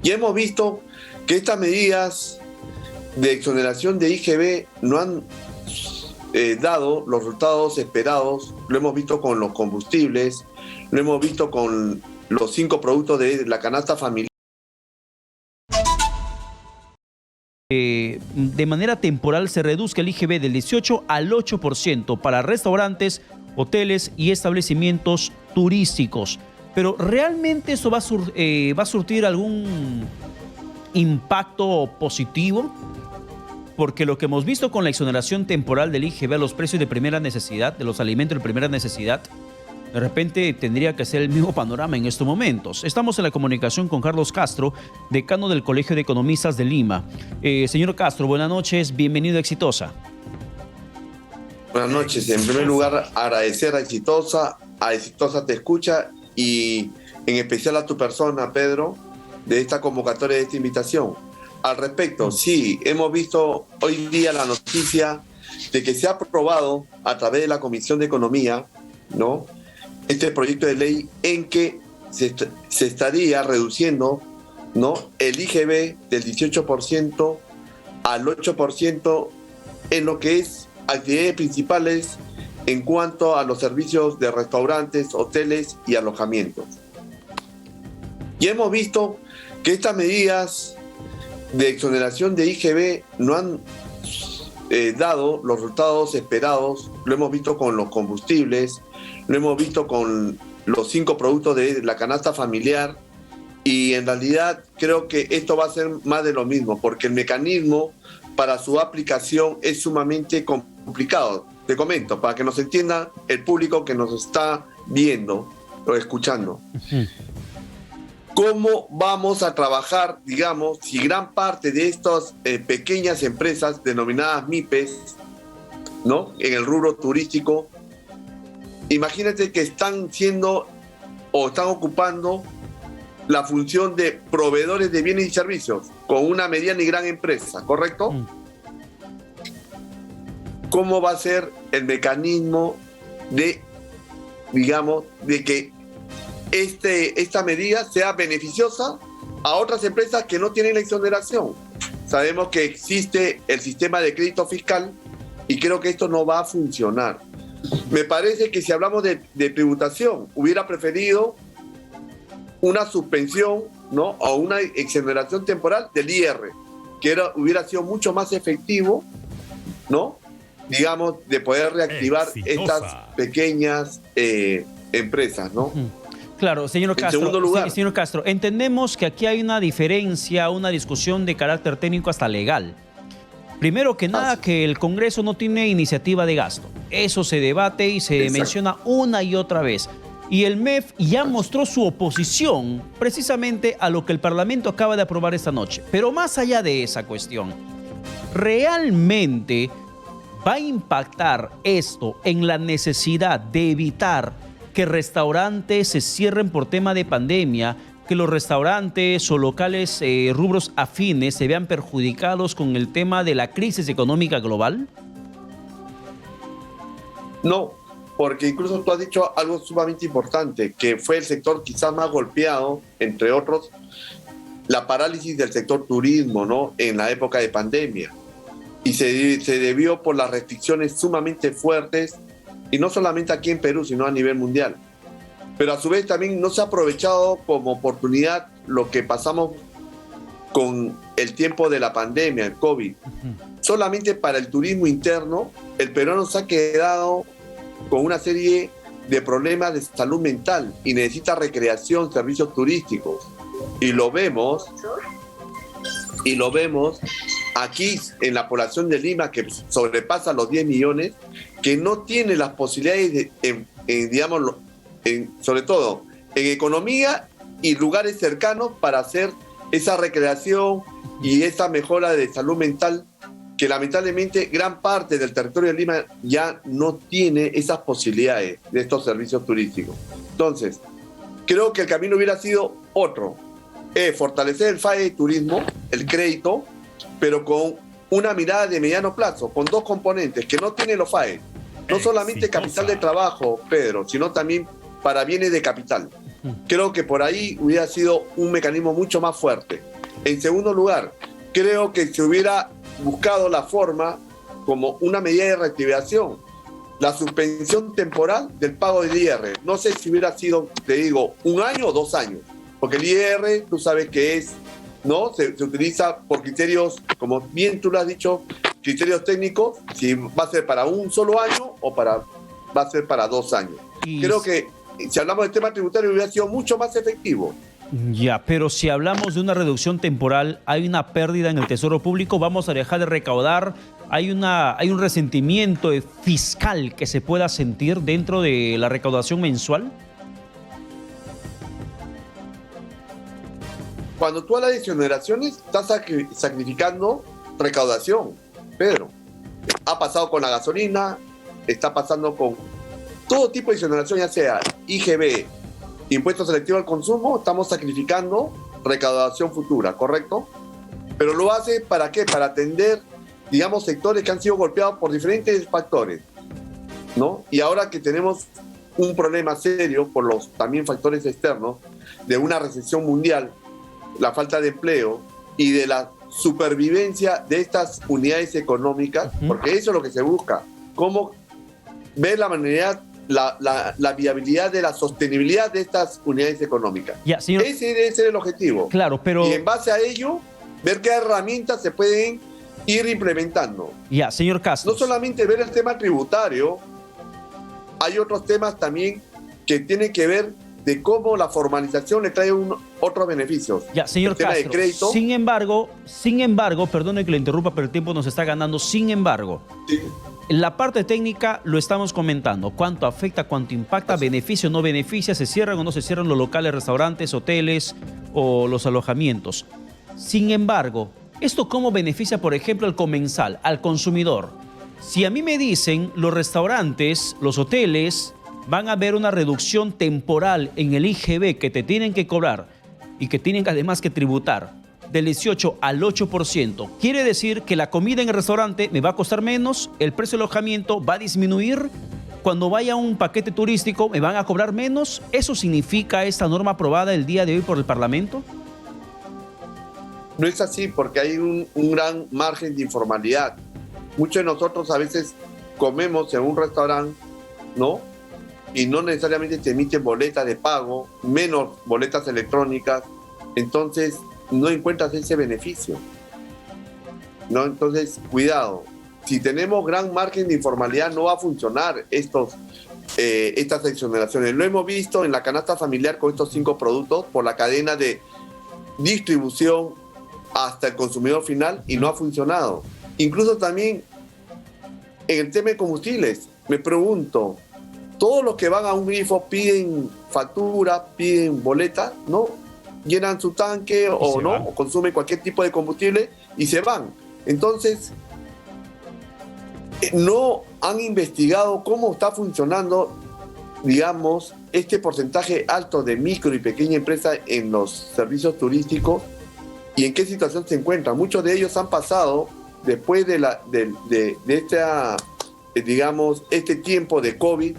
Y hemos visto que estas medidas de exoneración de IGB no han dado los resultados esperados. Lo hemos visto con los combustibles, lo hemos visto con los 5 productos de la canasta familiar. De manera temporal se reduzca el IGB del 18 al 8% para restaurantes, hoteles y establecimientos turísticos. Pero ¿realmente eso va a surtir algún impacto positivo? Porque lo que hemos visto con la exoneración temporal del IGB a los precios de primera necesidad, de los alimentos de primera necesidad, de repente tendría que ser el mismo panorama en estos momentos. Estamos en la comunicación con Carlos Castro, decano del Colegio de Economistas de Lima. Señor Castro, buenas noches, bienvenido a Exitosa. Buenas noches. En primer lugar, agradecer a Exitosa Te Escucha y en especial a tu persona, Pedro, de esta convocatoria, de esta invitación. Al respecto, sí, hemos visto hoy día la noticia de que se ha aprobado a través de la Comisión de Economía, ¿no?, este proyecto de ley en que se estaría reduciendo, ¿no?, el IGB del 18% al 8% en lo que es actividades principales en cuanto a los servicios de restaurantes, hoteles y alojamientos. Y hemos visto que estas medidas de exoneración de IGB no han dado los resultados esperados. Lo hemos visto con los combustibles, lo hemos visto con los 5 productos de la canasta familiar, y en realidad creo que esto va a ser más de lo mismo, porque el mecanismo para su aplicación es sumamente complicado. Te comento, para que nos entienda el público que nos está viendo o escuchando. ¿Cómo vamos a trabajar, digamos, si gran parte de estas pequeñas empresas denominadas MIPES, ¿no?, en el rubro turístico, imagínate que están siendo o están ocupando la función de proveedores de bienes y servicios con una mediana y gran empresa, ¿correcto? ¿Cómo va a ser el mecanismo de, digamos, de que esta medida sea beneficiosa a otras empresas que no tienen la exoneración? Sabemos que existe el sistema de crédito fiscal y creo que esto no va a funcionar. Me parece que si hablamos de tributación, hubiera preferido una suspensión, ¿no?, o una exoneración temporal del IR, que hubiera sido mucho más efectivo, ¿no?, digamos, de poder reactivar estas pequeñas empresas, ¿no? Claro, señor Castro. En segundo lugar, sí, señor Castro, entendemos que aquí hay una diferencia, una discusión de carácter técnico hasta legal. Primero que nada, que el Congreso no tiene iniciativa de gasto. Eso se debate y se menciona una y otra vez. Y el MEF ya mostró su oposición precisamente a lo que el Parlamento acaba de aprobar esta noche. Pero más allá de esa cuestión, ¿realmente va a impactar esto en la necesidad de evitar que restaurantes se cierren por tema de pandemia, que los restaurantes o locales rubros afines se vean perjudicados con el tema de la crisis económica global? No, porque incluso tú has dicho algo sumamente importante, que fue el sector quizás más golpeado, entre otros, la parálisis del sector turismo, ¿no?, en la época de pandemia. Y se debió por las restricciones sumamente fuertes, y no solamente aquí en Perú, sino a nivel mundial. Pero a su vez también no se ha aprovechado como oportunidad lo que pasamos con el tiempo de la pandemia, el COVID. Solamente para el turismo interno, el peruano se ha quedado con una serie de problemas de salud mental y necesita recreación, servicios turísticos. Y lo vemos aquí en la población de Lima, que sobrepasa los 10 millones, que no tiene las posibilidades digamos, sobre todo en economía y lugares cercanos para hacer esa recreación y esa mejora de salud mental, que lamentablemente gran parte del territorio de Lima ya no tiene esas posibilidades de estos servicios turísticos. Entonces, creo que el camino hubiera sido otro, fortalecer el FAE de turismo, el crédito, pero con una mirada de mediano plazo, con 2 componentes que no tienen los FAE. No solamente capital de trabajo, Pedro, sino también para bienes de capital. Creo que por ahí hubiera sido un mecanismo mucho más fuerte. En segundo lugar, creo que se hubiera buscado la forma como una medida de reactivación, la suspensión temporal del pago del IR. No sé si hubiera sido, te digo, 1 año o 2 años, porque el IR, tú sabes que es, ¿no? Se utiliza por criterios, como bien tú lo has dicho, criterios técnicos, si va a ser para 1 solo año o va a ser para 2 años. Creo que si hablamos del tema tributario hubiera sido mucho más efectivo. Ya, pero si hablamos de una reducción temporal, hay una pérdida en el Tesoro Público, vamos a dejar de recaudar, hay un resentimiento fiscal que se pueda sentir dentro de la recaudación mensual. Cuando tú hablas de exoneraciones, estás sacrificando recaudación, Pedro. Ha pasado con la gasolina, está pasando con todo tipo de exoneración, ya sea IGB, impuesto selectivo al consumo, estamos sacrificando recaudación futura, ¿correcto? Pero lo hace ¿para qué? Para atender, digamos, sectores que han sido golpeados por diferentes factores, ¿no? Y ahora que tenemos un problema serio por los también factores externos de una recesión mundial, la falta de empleo y de la supervivencia de estas unidades económicas, porque eso es lo que se busca, cómo ver la manera, la viabilidad de la sostenibilidad de estas unidades económicas. Ya, señor. Ese debe ser el objetivo. Claro, pero... Y en base a ello, ver qué herramientas se pueden ir implementando. Ya, señor Castro. No solamente ver el tema tributario, hay otros temas también que tienen que ver de cómo la formalización le trae otros beneficios. Ya, señor Castro, de crédito. Sin embargo, perdone que le interrumpa, pero el tiempo nos está ganando. Sin embargo, sí, la parte técnica lo estamos comentando. ¿Cuánto afecta, cuánto impacta, beneficio, no beneficia, se cierran o no se cierran los locales, restaurantes, hoteles o los alojamientos? Sin embargo, ¿esto cómo beneficia, por ejemplo, al comensal, al consumidor? Si a mí me dicen los restaurantes, los hoteles van a ver una reducción temporal en el IGB que te tienen que cobrar y que tienen además que tributar del 18 al 8%, quiere decir que la comida en el restaurante me va a costar menos, el precio de alojamiento va a disminuir, cuando vaya a un paquete turístico me van a cobrar menos. ¿Eso significa esta norma aprobada el día de hoy por el Parlamento? No es así, porque hay un gran margen de informalidad. Muchos de nosotros a veces comemos en un restaurante, ¿no? Y no necesariamente te emiten boletas de pago, menos boletas electrónicas, entonces no encuentras ese beneficio, ¿no? Entonces, cuidado, si tenemos gran margen de informalidad no va a funcionar estas exoneraciones. Lo hemos visto en la canasta familiar con estos 5 productos por la cadena de distribución hasta el consumidor final y no ha funcionado. Incluso también en el tema de combustibles, me pregunto, todos los que van a un grifo piden factura, piden boleta, ¿no? Llenan su tanque o no, o consumen cualquier tipo de combustible y se van. Entonces, no han investigado cómo está funcionando, digamos, este porcentaje alto de micro y pequeña empresa en los servicios turísticos y en qué situación se encuentran. Muchos de ellos han pasado después de esta, digamos, este tiempo de COVID,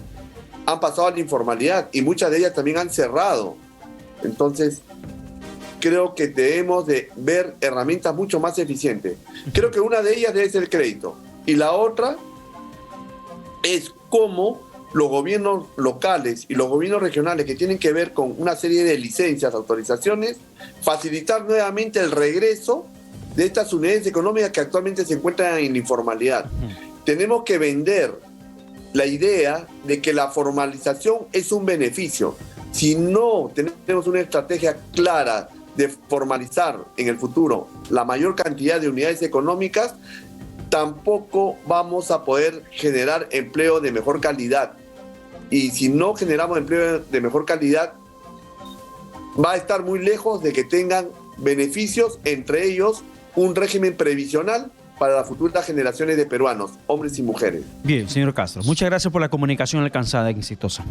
han pasado a la informalidad y muchas de ellas también han cerrado. Entonces, creo que debemos de ver herramientas mucho más eficientes. Creo que una de ellas debe ser el crédito. Y la otra es cómo los gobiernos locales y los gobiernos regionales que tienen que ver con una serie de licencias, autorizaciones, facilitar nuevamente el regreso de estas unidades económicas que actualmente se encuentran en la informalidad. Tenemos que vender la idea de que la formalización es un beneficio. Si no tenemos una estrategia clara de formalizar en el futuro la mayor cantidad de unidades económicas, tampoco vamos a poder generar empleo de mejor calidad. Y si no generamos empleo de mejor calidad, va a estar muy lejos de que tengan beneficios, entre ellos un régimen previsional para las futuras generaciones de peruanos, hombres y mujeres. Bien, señor Castro, muchas gracias por la comunicación alcanzada y exitosa.